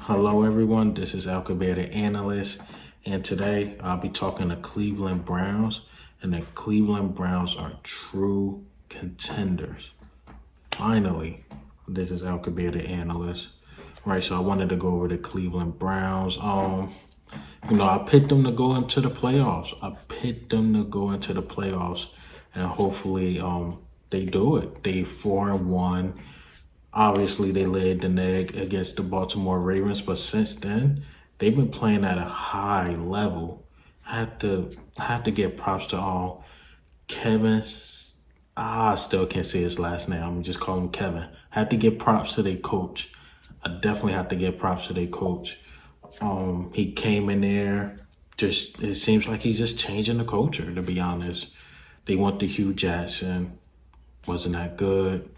Hello everyone, this is Alcabated Analyst, and today I'll be talking to Cleveland Browns, and the Cleveland Browns are true contenders. Finally, this is Alcabated Analyst. Right, so I wanted to go over the Cleveland Browns. I picked them to go into the playoffs. And hopefully they do it. They 4-1. Obviously, they laid the egg against the Baltimore Ravens, but since then, they've been playing at a high level. I have to give props to Kevin. I still can't say his last name. I'm just calling him Kevin. I have to give props to their coach. I definitely have to give props to their coach. He came in there. It seems like he's just changing the culture, to be honest. They went to Hugh Jackson. Wasn't that good.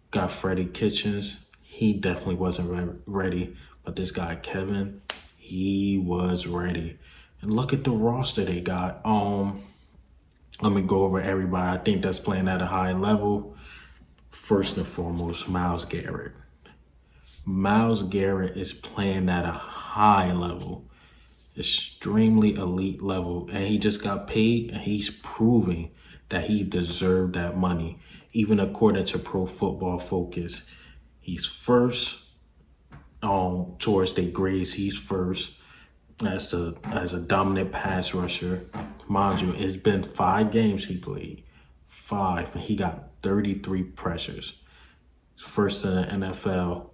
Got Freddie Kitchens. He definitely wasn't ready. But this guy, Kevin, he was ready. And look at the roster they got. Let me go over everybody I think that's playing at a high level. First and foremost, Myles Garrett. Myles Garrett is playing at a high level. Extremely elite level. And he just got paid, and he's proving that he deserved that money. Even according to Pro Football Focus, he's first towards their grades. He's first as a dominant pass rusher. Mind you, it's been 5 games he played. 5, and he got 33 pressures. First in the NFL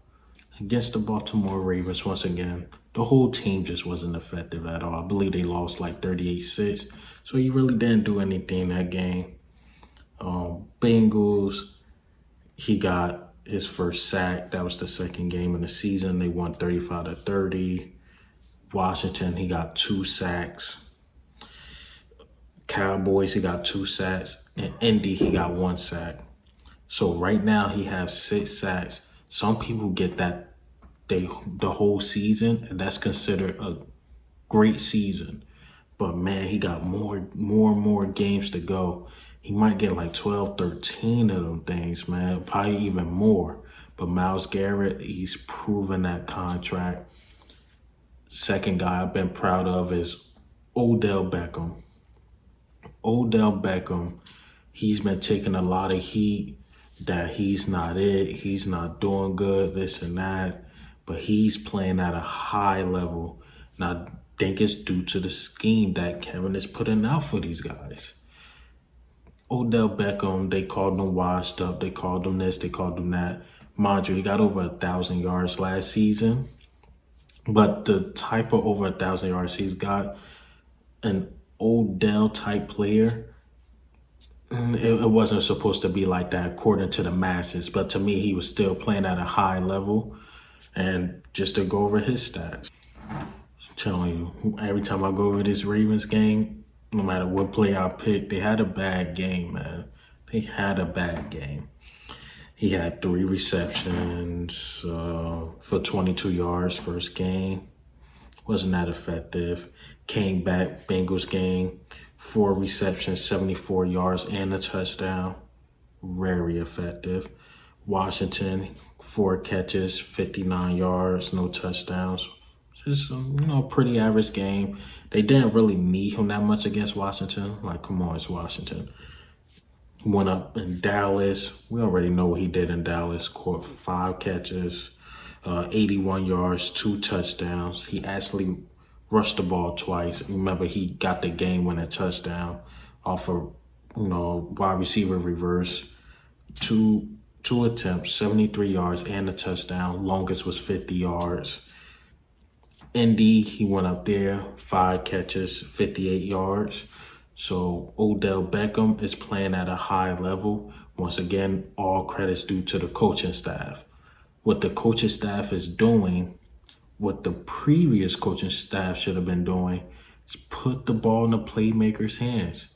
against the Baltimore Ravens once again. The whole team just wasn't effective at all. I believe they lost like 38-6. So he really didn't do anything that game. Bengals, he got his first sack. That was the second game in the season. They won 35-30. Washington, he got 2 sacks. Cowboys, he got 2 sacks. And Indy, he got 1 sack. So right now he has 6 sacks. Some people get that the whole season, and that's considered a great season. But man, he got more games to go. He might get like 12, 13 of them things, man. Probably even more. But Myles Garrett, he's proven that contract. Second guy I've been proud of is Odell Beckham. Odell Beckham, he's been taking a lot of heat that he's not it. He's not doing good, this and that. But he's playing at a high level. And I think it's due to the scheme that Kevin is putting out for these guys. Odell Beckham, they called him washed up. They called him this, they called him that. Mind you, he got over 1,000 yards last season. But the type of over 1,000 yards he's got, an Odell type player, it wasn't supposed to be like that according to the masses. But to me, he was still playing at a high level. And just to go over his stats, I'm telling you, every time I go over this Ravens game, no matter what play I pick, they had a bad game, man. They had a bad game. He had 3 receptions for 22 yards first game. Wasn't that effective. Came back, Bengals game, 4 receptions, 74 yards, and a touchdown. Very effective. Washington, 4 catches, 59 yards, no touchdowns. Just pretty average game. They didn't really need him that much against Washington. Like, come on, it's Washington. Went up in Dallas. We already know what he did in Dallas. Caught 5 catches, 81 yards, 2 touchdowns. He actually rushed the ball twice. Remember, he got the game-winning touchdown off of, wide receiver reverse. Two attempts, 73 yards, and a touchdown. Longest was 50 yards. Indy, he went up there, 5 catches, 58 yards. So Odell Beckham is playing at a high level. Once again, all credits due to the coaching staff. What the coaching staff is doing, what the previous coaching staff should have been doing, is put the ball in the playmakers' hands.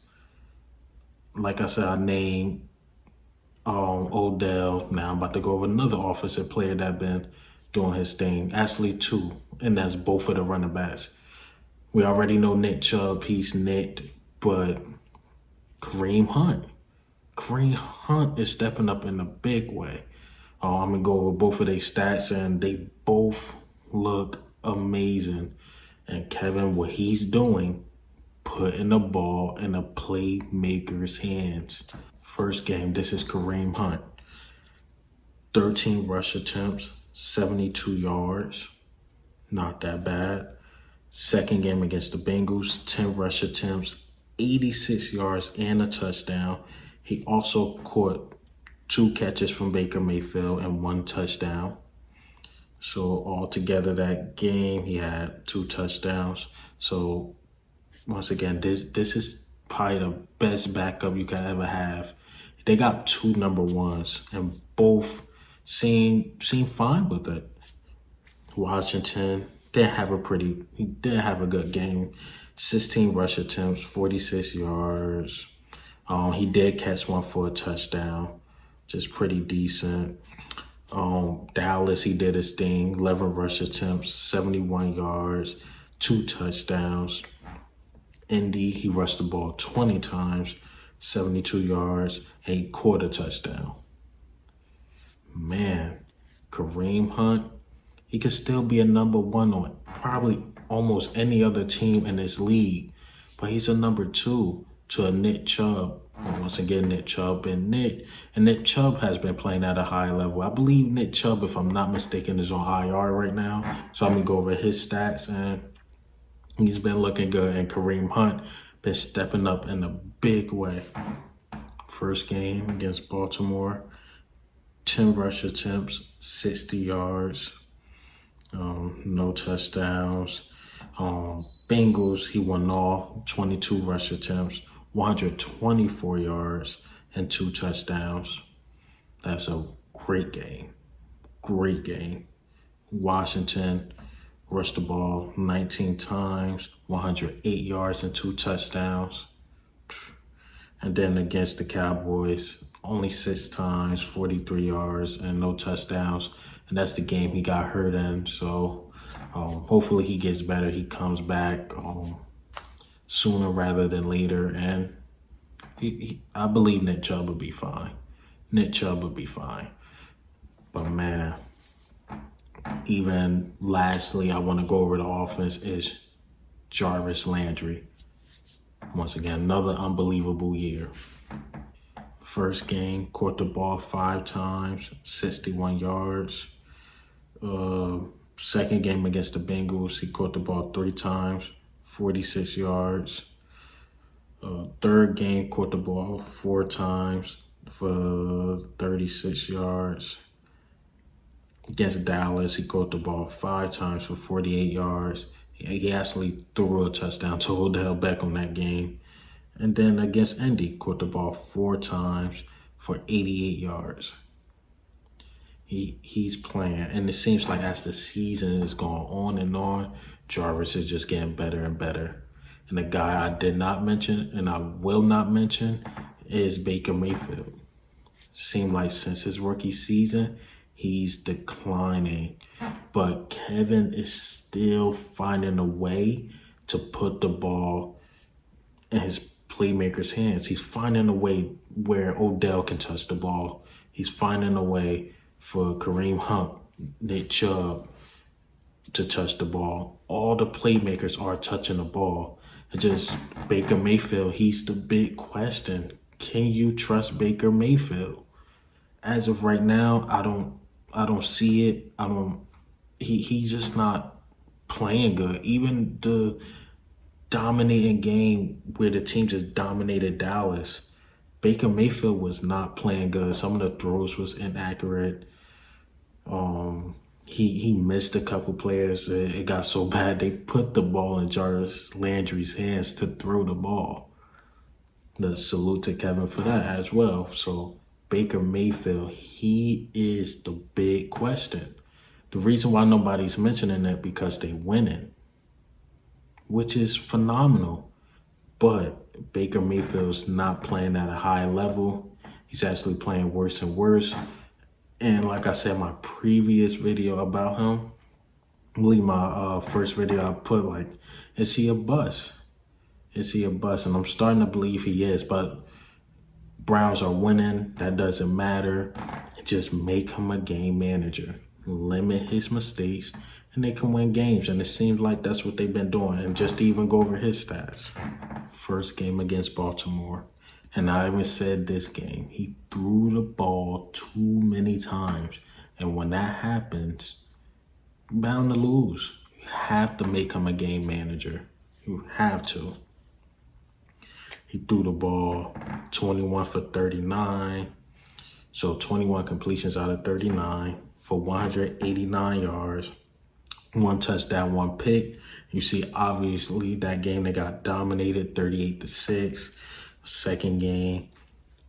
Like I said, I named Odell. Now I'm about to go over another offensive player that been doing his thing. Actually 2, and that's both of the running backs. We already know Nick Chubb, he's nicked, but Kareem Hunt is stepping up in a big way. I'm going to go over both of their stats, and they both look amazing. And Kevin, what he's doing, putting the ball in a playmaker's hands. First game, this is Kareem Hunt. 13 rush attempts, 72 yards. Not that bad. Second game against the Bengals, 10 rush attempts, 86 yards, and a touchdown. He also caught 2 catches from Baker Mayfield and 1 touchdown. So altogether that game, he had 2 touchdowns. So once again, this is probably the best backup you can ever have. They got 2 number ones, and both seem fine with it. Washington didn't have a good game. 16 rush attempts, 46 yards. He did catch one for a touchdown, just pretty decent. Dallas, he did his thing. 11 rush attempts, 71 yards, 2 touchdowns. Indy, he rushed the ball 20 times, 72 yards, and he caught a touchdown. Man, Kareem Hunt, he could still be a number 1 on probably almost any other team in this league, but he's a number 2 to a Nick Chubb. Once again, Nick Chubb and Nick Chubb has been playing at a high level. I believe Nick Chubb, if I'm not mistaken, is on IR right now. So I'm gonna go over his stats, and he's been looking good. And Kareem Hunt been stepping up in a big way. First game against Baltimore, 10 rush attempts, 60 yards, no touchdowns. Bengals, he went off, 22 rush attempts, 124 yards, and 2 touchdowns. That's a great game. Great game. Washington rushed the ball 19 times, 108 yards, and 2 touchdowns. And then against the Cowboys, only 6 times, 43 yards, and no touchdowns. And that's the game he got hurt in. So hopefully he gets better. He comes back sooner rather than later. And I believe Nick Chubb will be fine. Nick Chubb will be fine. But man, even lastly, I want to go over the offense is Jarvis Landry. Once again, another unbelievable year. First game, caught the ball 5 times, 61 yards. Second game against the Bengals, he caught the ball 3 times, 46 yards. Third game, caught the ball 4 times for 36 yards. Against Dallas, he caught the ball 5 times for 48 yards. He actually threw a touchdown to Odell Beckham that game. And then against Indy, caught the ball 4 times for 88 yards. He's playing, and it seems like as the season is going on and on, Jarvis is just getting better and better. And the guy I did not mention, and I will not mention, is Baker Mayfield. Seemed like since his rookie season, he's declining. But Kevin is still finding a way to put the ball in his playmaker's hands. He's finding a way where Odell can touch the ball. He's finding a way for Kareem Hunt, Nick Chubb to touch the ball. All the playmakers are touching the ball. It's just Baker Mayfield, he's the big question. Can you trust Baker Mayfield? As of right now, I don't see it. He's just not playing good. Even the dominating game where the team just dominated Dallas, Baker Mayfield was not playing good. Some of the throws was inaccurate. He missed a couple players. It got so bad they put the ball in Jarvis Landry's hands to throw the ball. The salute to Kevin for that as well. So Baker Mayfield, he is the big question. The reason why nobody's mentioning it because they winning, which is phenomenal. But Baker Mayfield's not playing at a high level. He's actually playing worse and worse. And like I said, my previous video about him, I believe my first video I put like, is he a bust? Is he a bust? And I'm starting to believe he is, but Browns are winning. That doesn't matter. Just make him a game manager. Limit his mistakes and they can win games. And it seems like that's what they've been doing. And just to even go over his stats, first game against Baltimore, and I even said this game, he threw the ball too many times. And when that happens, you're bound to lose. You have to make him a game manager. You have to. He threw the ball 21 for 39. So 21 completions out of 39 for 189 yards, 1 touchdown, 1 pick. You see, obviously, that game they got dominated 38-6. Second game,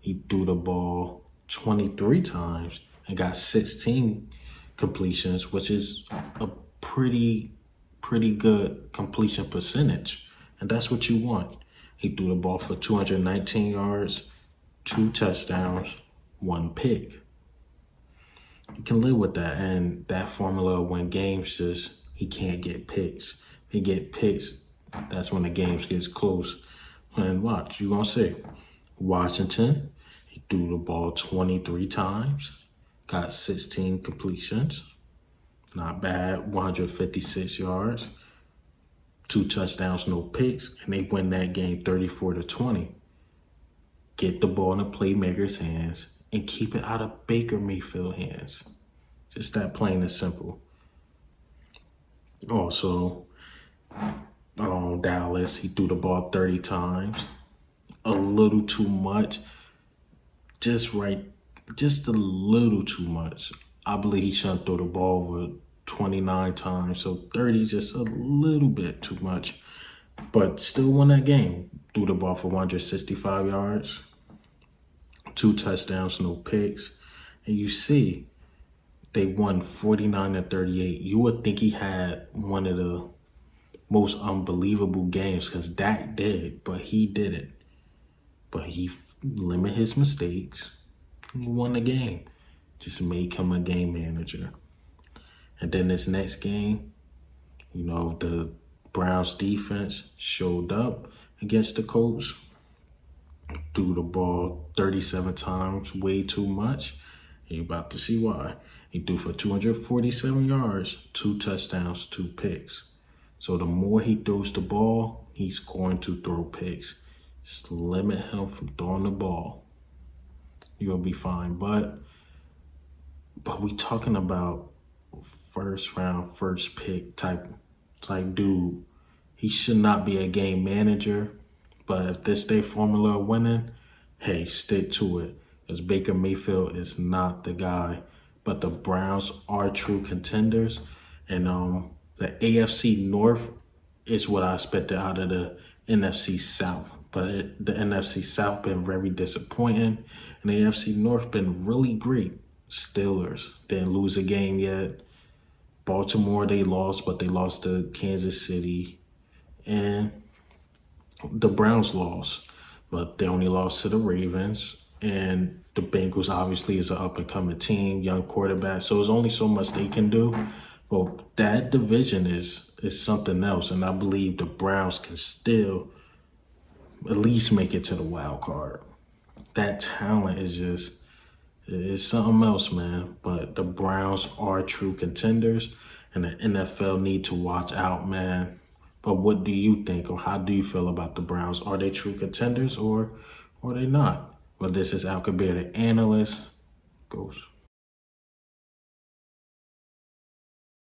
he threw the ball 23 times and got 16 completions, which is a pretty good completion percentage. And that's what you want. He threw the ball for 219 yards, 2 touchdowns, 1 pick. You can live with that. And that formula when games just, he can't get picks. If he get picks, that's when the games gets close. And watch, you're going to see. Washington, he threw the ball 23 times, got 16 completions. Not bad, 156 yards, 2 touchdowns, no picks, and they win that game 34-20. Get the ball in the playmaker's hands and keep it out of Baker Mayfield's hands. Just that plain and simple. Also, Dallas, he threw the ball 30 times. A little too much. Just a little too much. I believe he shouldn't throw the ball over 29 times. So 30 just a little bit too much. But still won that game. Threw the ball for 165 yards. 2 touchdowns, no picks. And you see, they won 49-38. You would think he had one of the most unbelievable games because Dak did, but he didn't. But he limited his mistakes. And he won the game. Just make him a game manager. And then this next game, the Browns defense showed up against the Colts. Threw the ball 37 times, way too much. You're about to see why. He threw for 247 yards, 2 touchdowns, 2 picks. So the more he throws the ball, he's going to throw picks. Just limit him from throwing the ball. You'll be fine. But we talking about first round, first pick type dude. He should not be a game manager. But if this their formula of winning, hey, stick to it. Because Baker Mayfield is not the guy. But the Browns are true contenders. And the AFC North is what I expected out of the NFC South. But the NFC South been very disappointing. And the AFC North been really great. Steelers didn't lose a game yet. Baltimore, they lost, but they lost to Kansas City. And the Browns lost, but they only lost to the Ravens. And the Bengals obviously is an up-and-coming team, young quarterback. So there's only so much they can do. But that division is something else. And I believe the Browns can still at least make it to the wild card. That talent is something else, man. But the Browns are true contenders, and the NFL need to watch out, man. But what do you think, or how do you feel about the Browns? Are they true contenders, or are they not? Well, this is Al Kabir, the analyst. Goes.